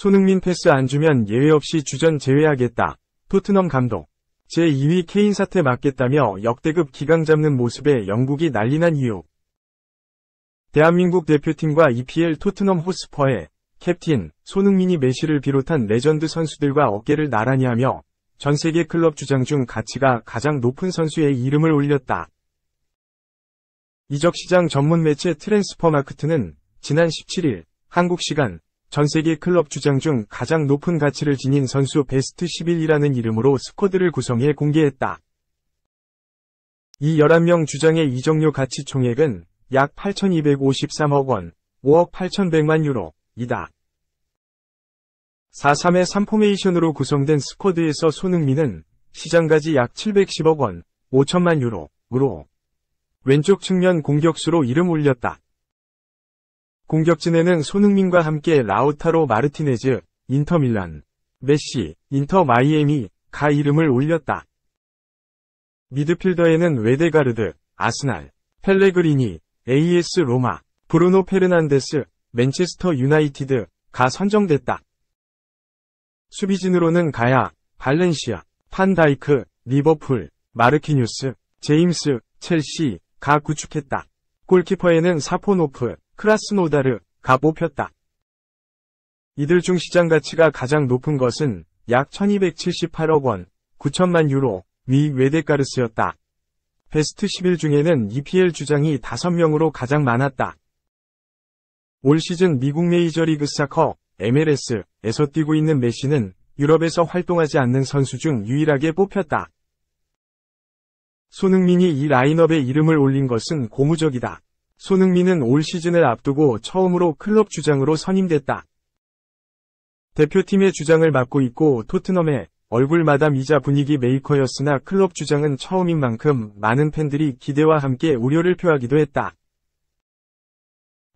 손흥민 패스 안 주면 예외 없이 주전 제외하겠다. 토트넘 감독. 제2위 케인 사태 막겠다며 역대급 기강 잡는 모습에 영국이 난리난 이유. 대한민국 대표팀과 EPL 토트넘 호스퍼의 캡틴 손흥민이 메시를 비롯한 레전드 선수들과 어깨를 나란히 하며 전세계 클럽 주장 중 가치가 가장 높은 선수의 이름을 올렸다. 이적시장 전문 매체 트랜스퍼마크트는 지난 17일 한국 시간 전세계 클럽 주장 중 가장 높은 가치를 지닌 선수 베스트 11이라는 이름으로 스쿼드를 구성해 공개했다. 이 11명 주장의 이적료 가치 총액은 약 8,253억 원, 5억 8,100만 유로이다. 4-3의 3포메이션으로 구성된 스쿼드에서 손흥민은 시장가지 약 710억 원, 5천만 유로으로 왼쪽 측면 공격수로 이름 올렸다. 공격진에는 손흥민과 함께 라우타로 마르티네즈, 인터밀란, 메시, 인터 마이애미가 이름을 올렸다. 미드필더에는 웨데가르드, 아스날, 펠레그리니, AS 로마, 브루노 페르난데스, 맨체스터 유나이티드가 선정됐다. 수비진으로는 가야, 발렌시아, 판다이크, 리버풀, 마르키뉴스, 제임스, 첼시가 구축했다. 골키퍼에는 사포노프, 크라스노다르가 뽑혔다. 이들 중 시장 가치가 가장 높은 것은 약 1278억 원, 9천만 유로, 위 웨데가르스였다. 베스트 11 중에는 EPL 주장이 5명으로 가장 많았다. 올 시즌 미국 메이저리그 사커, MLS에서 뛰고 있는 메시는 유럽에서 활동하지 않는 선수 중 유일하게 뽑혔다. 손흥민이 이 라인업에 이름을 올린 것은 고무적이다. 손흥민은 올 시즌을 앞두고 처음으로 클럽 주장으로 선임됐다. 대표팀의 주장을 맡고 있고 토트넘의 얼굴 마담이자 분위기 메이커였으나 클럽 주장은 처음인 만큼 많은 팬들이 기대와 함께 우려를 표하기도 했다.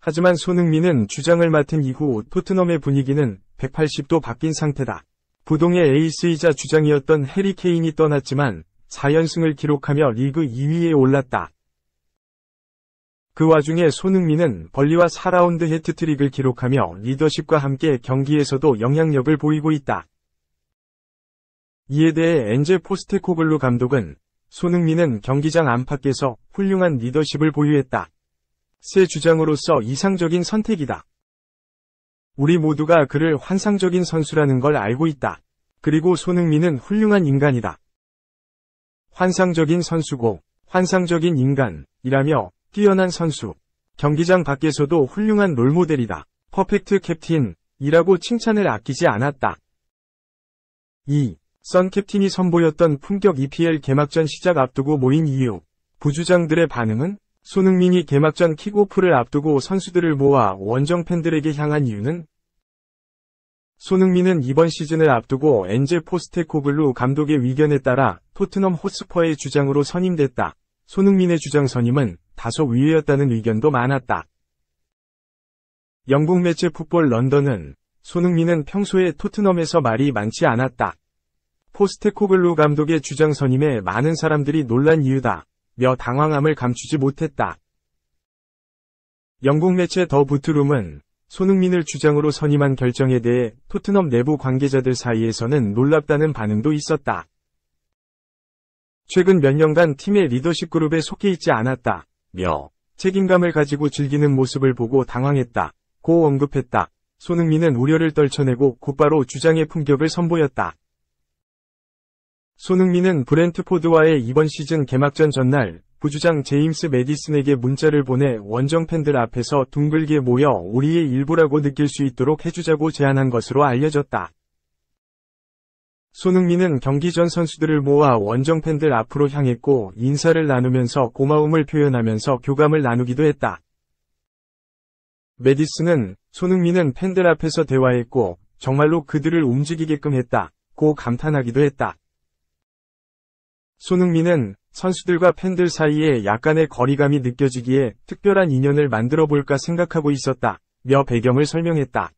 하지만 손흥민은 주장을 맡은 이후 토트넘의 분위기는 180도 바뀐 상태다. 부동의 에이스이자 주장이었던 해리 케인이 떠났지만 4연승을 기록하며 리그 2위에 올랐다. 그 와중에 손흥민은 벌리와 4라운드 해트트릭을 기록하며 리더십과 함께 경기에서도 영향력을 보이고 있다. 이에 대해 엔제 포스테코글루 감독은 손흥민은 경기장 안팎에서 훌륭한 리더십을 보유했다. 새 주장으로서 이상적인 선택이다. 우리 모두가 그를 환상적인 선수라는 걸 알고 있다. 그리고 손흥민은 훌륭한 인간이다. 환상적인 선수고 환상적인 인간이라며 뛰어난 선수. 경기장 밖에서도 훌륭한 롤모델이다. 퍼펙트 캡틴이라고 칭찬을 아끼지 않았다. 선 캡틴이 선보였던 품격 EPL 개막전 시작 앞두고 모인 이유. 부주장들의 반응은? 손흥민이 개막전 킥오프를 앞두고 선수들을 모아 원정 팬들에게 향한 이유는? 손흥민은 이번 시즌을 앞두고 엔제 포스테코글루 감독의 의견에 따라 토트넘 호스퍼의 주장으로 선임됐다. 손흥민의 주장 선임은 다소 의외였다는 의견도 많았다. 영국 매체 풋볼 런던은 손흥민은 평소에 토트넘에서 말이 많지 않았다. 포스테코글루 감독의 주장 선임에 많은 사람들이 놀란 이유다. 며 당황함을 감추지 못했다. 영국 매체 더 부트룸은 손흥민을 주장으로 선임한 결정에 대해 토트넘 내부 관계자들 사이에서는 놀랍다는 반응도 있었다. 최근 몇 년간 팀의 리더십 그룹에 속해 있지 않았다. 며 책임감을 가지고 즐기는 모습을 보고 당황했다. 고 언급했다. 손흥민은 우려를 떨쳐내고 곧바로 주장의 품격을 선보였다. 손흥민은 브렌트포드와의 이번 시즌 개막전 전날 부주장 제임스 매디슨에게 문자를 보내 원정 팬들 앞에서 둥글게 모여 우리의 일부라고 느낄 수 있도록 해주자고 제안한 것으로 알려졌다. 손흥민은 경기 전 선수들을 모아 원정 팬들 앞으로 향했고 인사를 나누면서 고마움을 표현하면서 교감을 나누기도 했다. 매디슨은 손흥민은 팬들 앞에서 대화했고 정말로 그들을 움직이게끔 했다고 감탄하기도 했다. 손흥민은 선수들과 팬들 사이에 약간의 거리감이 느껴지기에 특별한 인연을 만들어 볼까 생각하고 있었다. 며 배경을 설명했다.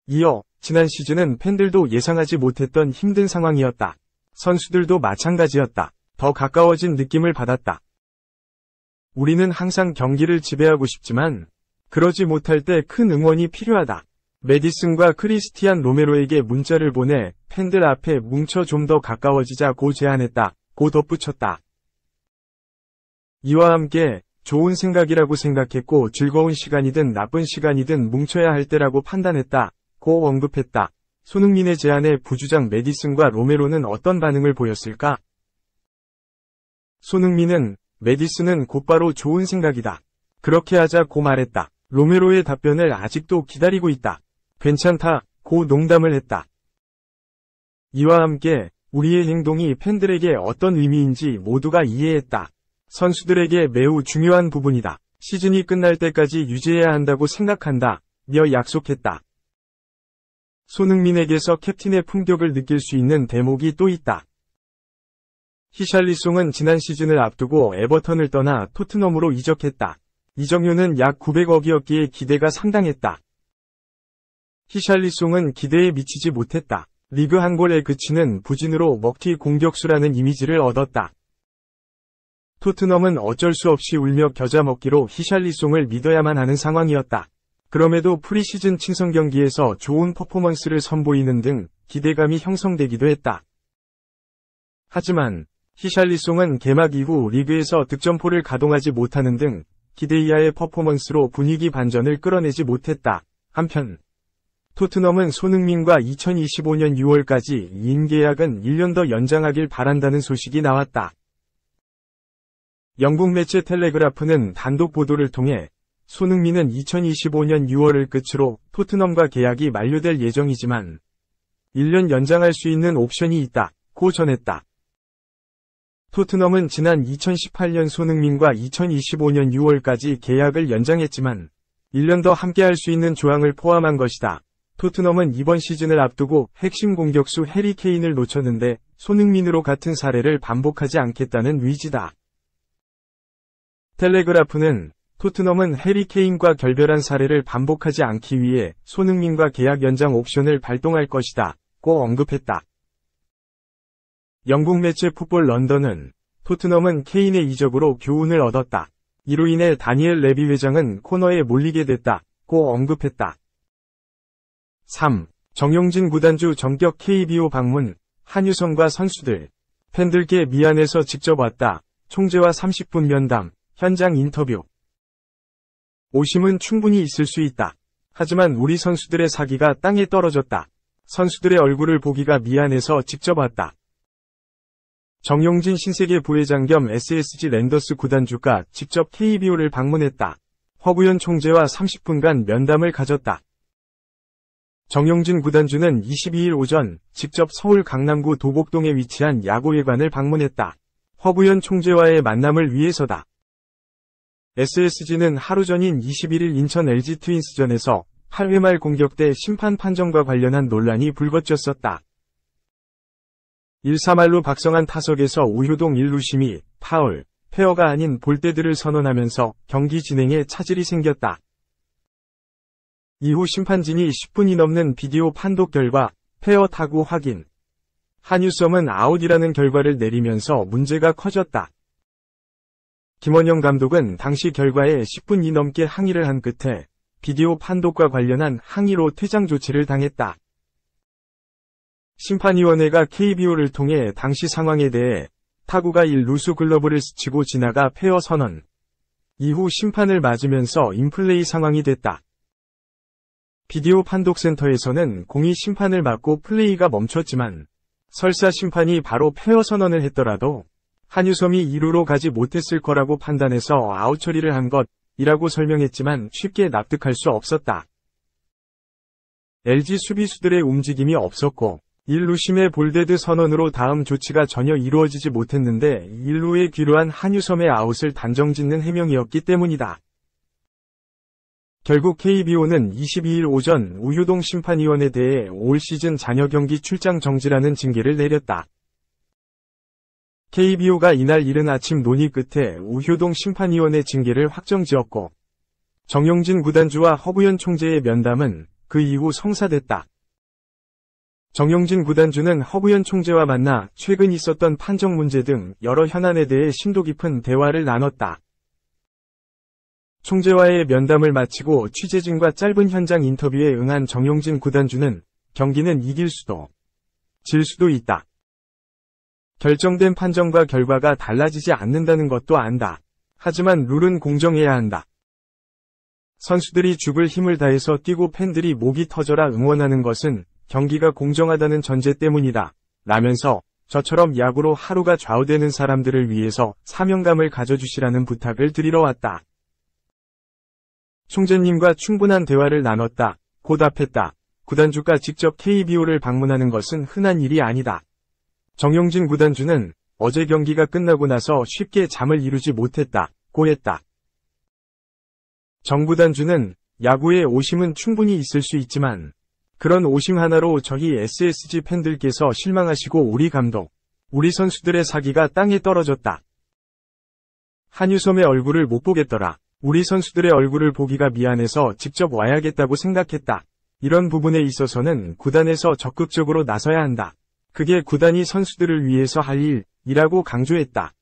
이어 지난 시즌은 팬들도 예상하지 못했던 힘든 상황이었다. 선수들도 마찬가지였다. 더 가까워진 느낌을 받았다. 우리는 항상 경기를 지배하고 싶지만 그러지 못할 때 큰 응원이 필요하다. 메디슨과 크리스티안 로메로에게 문자를 보내 팬들 앞에 뭉쳐 좀 더 가까워지자고 제안했다. 고 덧붙였다. 이와 함께 좋은 생각이라고 생각했고 즐거운 시간이든 나쁜 시간이든 뭉쳐야 할 때라고 판단했다. 고 언급했다. 손흥민의 제안에 부주장 메디슨과 로메로는 어떤 반응을 보였을까? 손흥민은 메디슨은 곧바로 좋은 생각이다. 그렇게 하자고 말했다. 로메로의 답변을 아직도 기다리고 있다. 괜찮다. 고 농담을 했다. 이와 함께 우리의 행동이 팬들에게 어떤 의미인지 모두가 이해했다. 선수들에게 매우 중요한 부분이다. 시즌이 끝날 때까지 유지해야 한다고 생각한다. 며 약속했다. 손흥민에게서 캡틴의 품격을 느낄 수 있는 대목이 또 있다. 히샬리송은 지난 시즌을 앞두고 에버턴을 떠나 토트넘으로 이적했다. 이적료는 약 900억이었기에 기대가 상당했다. 히샬리송은 기대에 미치지 못했다. 리그 한 골에 그치는 부진으로 먹튀 공격수라는 이미지를 얻었다. 토트넘은 어쩔 수 없이 울며 겨자 먹기로 히샬리송을 믿어야만 하는 상황이었다. 그럼에도 프리시즌 친선 경기에서 좋은 퍼포먼스를 선보이는 등 기대감이 형성되기도 했다. 하지만 히샬리송은 개막 이후 리그에서 득점포를 가동하지 못하는 등 기대 이하의 퍼포먼스로 분위기 반전을 끌어내지 못했다. 한편 토트넘은 손흥민과 2025년 6월까지 2인 계약은 1년 더 연장하길 바란다는 소식이 나왔다. 영국 매체 텔레그라프는 단독 보도를 통해 손흥민은 2025년 6월을 끝으로 토트넘과 계약이 만료될 예정이지만 1년 연장할 수 있는 옵션이 있다고 전했다. 토트넘은 지난 2018년 손흥민과 2025년 6월까지 계약을 연장했지만 1년 더 함께할 수 있는 조항을 포함한 것이다. 토트넘은 이번 시즌을 앞두고 핵심 공격수 해리 케인을 놓쳤는데 손흥민으로 같은 사례를 반복하지 않겠다는 의지다. 텔레그라프는 토트넘은 해리 케인과 결별한 사례를 반복하지 않기 위해 손흥민과 계약 연장 옵션을 발동할 것이다. 고 언급했다. 영국 매체 풋볼 런던은 토트넘은 케인의 이적으로 교훈을 얻었다. 이로 인해 다니엘 레비 회장은 코너에 몰리게 됐다. 고 언급했다. 3. 정용진 구단주 전격 KBO 방문, 한유섬과 선수들, 팬들께 미안해서 직접 왔다. 총재와 30분 면담, 현장 인터뷰. 오심은 충분히 있을 수 있다. 하지만 우리 선수들의 사기가 땅에 떨어졌다. 선수들의 얼굴을 보기가 미안해서 직접 왔다. 정용진 신세계 부회장 겸 SSG 랜더스 구단주가 직접 KBO를 방문했다. 허구현 총재와 30분간 면담을 가졌다. 정용진 구단주는 22일 오전 직접 서울 강남구 도곡동에 위치한 야구회관을 방문했다. 허구현 총재와의 만남을 위해서다. SSG는 하루 전인 21일 인천 LG 트윈스전에서 8회 말 공격 때 심판 판정과 관련한 논란이 불거졌었다. 1-3할로 박성한 타석에서 우효동 1루심이 파울, 페어가 아닌 볼때들을 선언하면서 경기 진행에 차질이 생겼다. 이후 심판진이 10분이 넘는 비디오 판독 결과 페어 타구 확인. 한유섬은 아웃이라는 결과를 내리면서 문제가 커졌다. 김원영 감독은 당시 결과에 10분이 넘게 항의를 한 끝에 비디오 판독과 관련한 항의로 퇴장 조치를 당했다. 심판위원회가 KBO를 통해 당시 상황에 대해 타구가 1루수 글러브를 스치고 지나가 페어 선언. 이후 심판을 맞으면서 인플레이 상황이 됐다. 비디오 판독센터에서는 공이 심판을 맞고 플레이가 멈췄지만 설사 심판이 바로 페어 선언을 했더라도 한유섬이 2루로 가지 못했을 거라고 판단해서 아웃 처리를 한 것이라고 설명했지만 쉽게 납득할 수 없었다. LG 수비수들의 움직임이 없었고 1루심의 볼데드 선언으로 다음 조치가 전혀 이루어지지 못했는데 1루에 귀로한 한유섬의 아웃을 단정짓는 해명이었기 때문이다. 결국 KBO는 22일 오전 우효동 심판위원에 대해 올 시즌 잔여 경기 출장 정지라는 징계를 내렸다. KBO가 이날 이른 아침 논의 끝에 우효동 심판위원의 징계를 확정지었고 정용진 구단주와 허구현 총재의 면담은 그 이후 성사됐다. 정용진 구단주는 허구현 총재와 만나 최근 있었던 판정 문제 등 여러 현안에 대해 심도 깊은 대화를 나눴다. 총재와의 면담을 마치고 취재진과 짧은 현장 인터뷰에 응한 정용진 구단주는 경기는 이길 수도 질 수도 있다. 결정된 판정과 결과가 달라지지 않는다는 것도 안다. 하지만 룰은 공정해야 한다. 선수들이 죽을 힘을 다해서 뛰고 팬들이 목이 터져라 응원하는 것은 경기가 공정하다는 전제 때문이다. 라면서 저처럼 야구로 하루가 좌우되는 사람들을 위해서 사명감을 가져주시라는 부탁을 드리러 왔다. 총재님과 충분한 대화를 나눴다. 고 답했다. 구단주가 직접 KBO를 방문하는 것은 흔한 일이 아니다. 정용진 구단주는 어제 경기가 끝나고 나서 쉽게 잠을 이루지 못했다. 고 했다. 정 구단주는 야구에 오심은 충분히 있을 수 있지만 그런 오심 하나로 저희 SSG 팬들께서 실망하시고 우리 감독, 우리 선수들의 사기가 땅에 떨어졌다. 한유섬의 얼굴을 못 보겠더라. 우리 선수들의 얼굴을 보기가 미안해서 직접 와야겠다고 생각했다. 이런 부분에 있어서는 구단에서 적극적으로 나서야 한다. 그게 구단이 선수들을 위해서 할 일이라고 강조했다.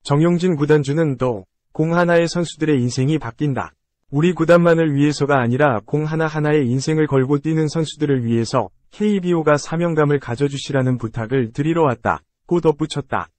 정용진 구단주는 또 공 하나의 선수들의 인생이 바뀐다. 우리 구단만을 위해서가 아니라 공 하나하나의 인생을 걸고 뛰는 선수들을 위해서 KBO가 사명감을 가져주시라는 부탁을 드리러 왔다. 고 덧붙였다.